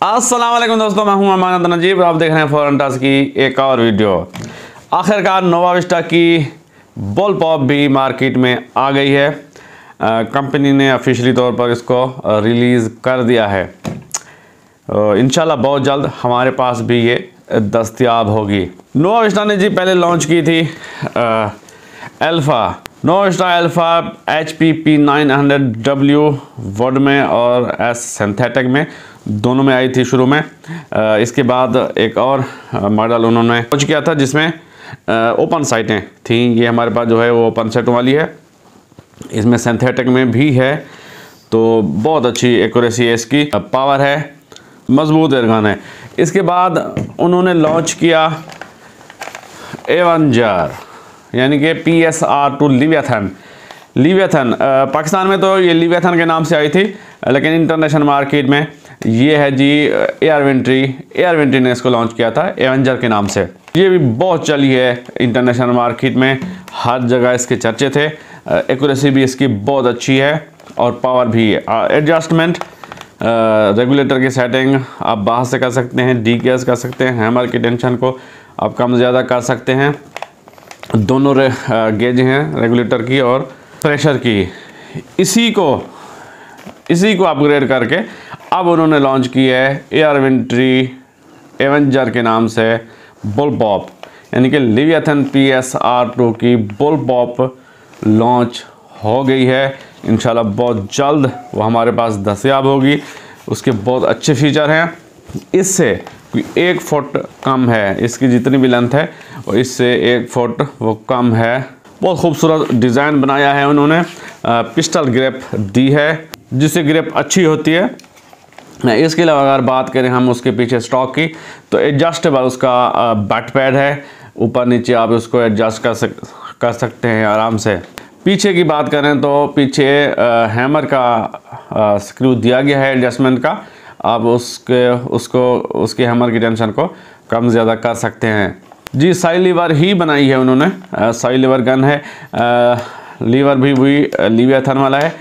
अस्सलाम वालेकुम दोस्तों, मैं हूं अमानत नजीब। आप देख रहे हैं फॉरेन टच की एक और वीडियो। आखिरकार नोवा विस्टा की बॉल पॉप भी मार्केट में आ गई है। कंपनी ने ऑफिशियली तौर पर इसको रिलीज़ कर दिया है। इंशाल्लाह बहुत जल्द हमारे पास भी ये दस्तयाब होगी। नोवा विस्टा ने जी पहले लॉन्च की थी alpha. Nova Vista alpha HP P900W would में और S सिंथेटिक में, दोनों में आई थी शुरू में। इसके बाद एक और मॉडल उन्होंने लॉन्च किया था जिसमें ओपन साइटें थी। ये हमारे पास जो है वो ओपन साइटों वाली है। इसमें सिंथेटिक में भी है, तो बहुत अच्छी एक्यूरेसी है इसकी, पावर है, मजबूत एयरगन है। इसके बाद उन्होंने लॉन्च किया एवेंजर, यानी कि PSR2 लिवियाथन। पाकिस्तान में तो ये लिवियाथन के नाम से आई थी, लेकिन इंटरनेशनल मार्केट में ये है जी एयरवेंट्री ने इसको लॉन्च किया था एवेंजर के नाम से। ये भी बहुत चली है इंटरनेशनल मार्केट में, हर जगह इसके चर्चे थे। एक्यूरेसी भी इसकी बहुत अच्छी है और पावर भी है। एडजस्टमेंट, रेगुलेटर की सेटिंग आप बाहर से कर सकते हैं, डीकेएस कर सकते हैं, हैमर की टेंशन को आप कम ज़्यादा कर सकते हैं। दोनों गेज हैं रेगुलेटर की और प्रेशर की। इसी को अपग्रेड करके अब उन्होंने लॉन्च की है एवेंजर के नाम से बुल पॉप, यानी कि लिवियाथन PSR2 की बुल पॉप लॉन्च हो गई है। इंशाल्लाह बहुत जल्द वो हमारे पास दस्तयाब होगी। उसके बहुत अच्छे फीचर हैं। इससे कोई 1 फुट कम है, इसकी जितनी भी लेंथ है और इससे 1 फुट वो कम है। बहुत खूबसूरत डिज़ाइन बनाया है उन्होंने। पिस्टल ग्रिप दी है जिससे ग्रिप अच्छी होती है। इसके अलावा अगर बात करें हम उसके पीछे स्टॉक की, तो एडजस्टेबल उसका बट पैड है, ऊपर नीचे आप उसको एडजस्ट कर सकते हैं आराम से। पीछे की बात करें तो पीछे हैमर का स्क्रू दिया गया है एडजस्टमेंट का। आप उसके हैमर की टेंशन को कम ज़्यादा कर सकते हैं जी। साइड लीवर ही बनाई है उन्होंने, साइड लीवर गन है। लीवर भी वही लिवियाथन वाला है,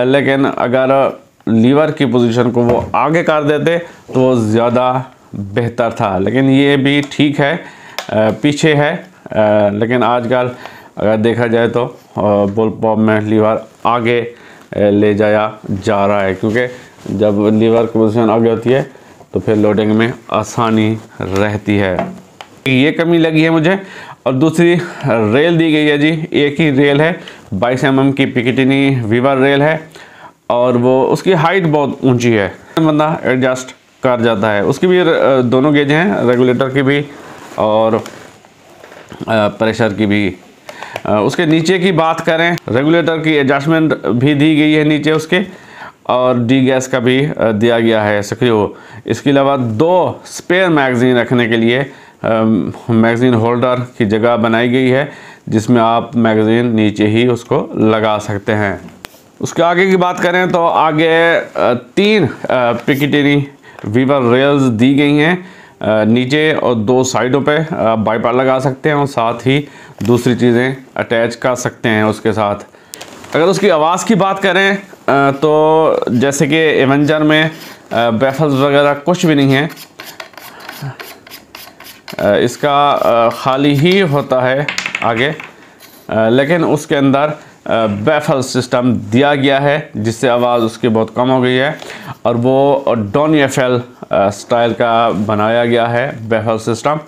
लेकिन अगर लीवर की पोजीशन को वो आगे कर देते तो वो ज़्यादा बेहतर था, लेकिन ये भी ठीक है, पीछे है। लेकिन आजकल अगर देखा जाए तो बुल पॉप में लीवर आगे ले जाया जा रहा है, क्योंकि जब लीवर की पोजीशन आगे होती है तो फिर लोडिंग में आसानी रहती है। ये कमी लगी है मुझे। और दूसरी रेल दी गई है जी, एक ही रेल है, 22 mm की पिकेटिनी वीवर रेल है और वो उसकी हाइट बहुत ऊंची है, बंदा एडजस्ट कर जाता है। उसकी भी दोनों गेज हैं, रेगुलेटर की भी और प्रेशर की भी। उसके नीचे की बात करें, रेगुलेटर की एडजस्टमेंट भी दी गई है नीचे उसके, और डी गैस का भी दिया गया है स्क्रू। इसके अलावा 2 स्पेयर मैगज़ीन रखने के लिए मैगज़ीन होल्डर की जगह बनाई गई है, जिसमें आप मैगज़ीन नीचे ही उसको लगा सकते हैं। उसके आगे की बात करें तो आगे 3 पिकेटिनी वीवर रेल्स दी गई हैं नीचे, और 2 साइडों पे बाईपार लगा सकते हैं और साथ ही दूसरी चीज़ें अटैच कर सकते हैं उसके साथ। अगर उसकी आवाज़ की बात करें तो जैसे कि एवेंजर में बैफल्स वगैरह कुछ भी नहीं है, इसका खाली ही होता है आगे, लेकिन उसके अंदर बैफल सिस्टम दिया गया है जिससे आवाज़ उसकी बहुत कम हो गई है, और वो डॉनी FL स्टाइल का बनाया गया है बैफल सिस्टम,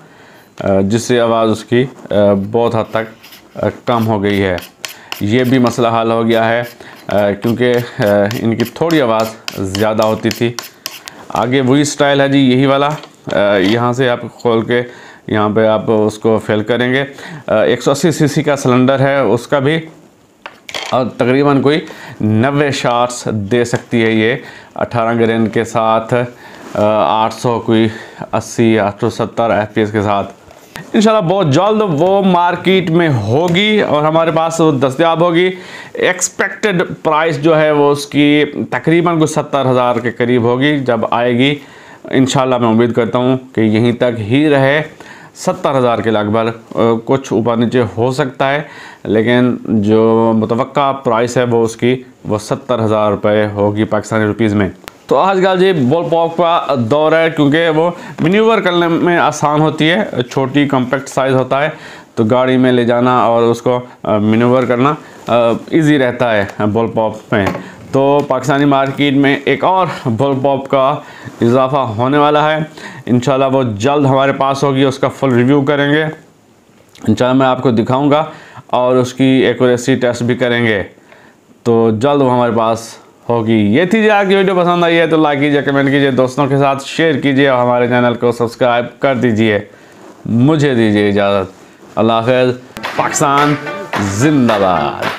जिससे आवाज़ उसकी बहुत हद तक कम हो गई है। ये भी मसला हल हो गया है, क्योंकि इनकी थोड़ी आवाज़ ज़्यादा होती थी। आगे वही स्टाइल है जी, यही वाला। यहाँ से आप खोल के यहाँ पे आप उसको फिल करेंगे। 180 cc का सिलेंडर है उसका भी, और तकरीबन कोई 90 शॉट्स दे सकती है ये 18 ग्रेन के साथ, 870 FPS के साथ। इंशाल्लाह बहुत जल्द वो मार्केट में होगी और हमारे पास वो दस्तयाब होगी। एक्सपेक्टेड प्राइस जो है वो उसकी तकरीबन कुछ 70,000 के करीब होगी जब आएगी। इंशाल्लाह मैं उम्मीद करता हूँ कि यहीं तक ही रहे, 70,000 के लगभग, कुछ ऊपर नीचे हो सकता है, लेकिन जो मुतवक्का प्राइस है वो उसकी 70,000 रुपये होगी पाकिस्तानी रुपीज़ में। तो आजकल ये बॉल पॉप का दौर है, क्योंकि वो मैन्यूवर करने में आसान होती है, छोटी कॉम्पैक्ट साइज़ होता है, तो गाड़ी में ले जाना और उसको मैन्यूवर करना इजी रहता है बॉल पॉप में। तो पाकिस्तानी मार्केट में एक और बॉल पॉप का इजाफा होने वाला है, इंशाल्लाह वो जल्द हमारे पास होगी, उसका फुल रिव्यू करेंगे इंशाल्लाह, मैं आपको दिखाऊंगा और उसकी एक्यूरेसी टेस्ट भी करेंगे, तो जल्द वो हमारे पास होगी। ये थी जी आज की वीडियो, पसंद आई है तो लाइक कीजिए, कमेंट कीजिए, दोस्तों के साथ शेयर कीजिए और हमारे चैनल को सब्सक्राइब कर दीजिए। मुझे दीजिए इजाज़त, अल्लाह हाफ़िज़, पाकिस्तान जिंदाबाद।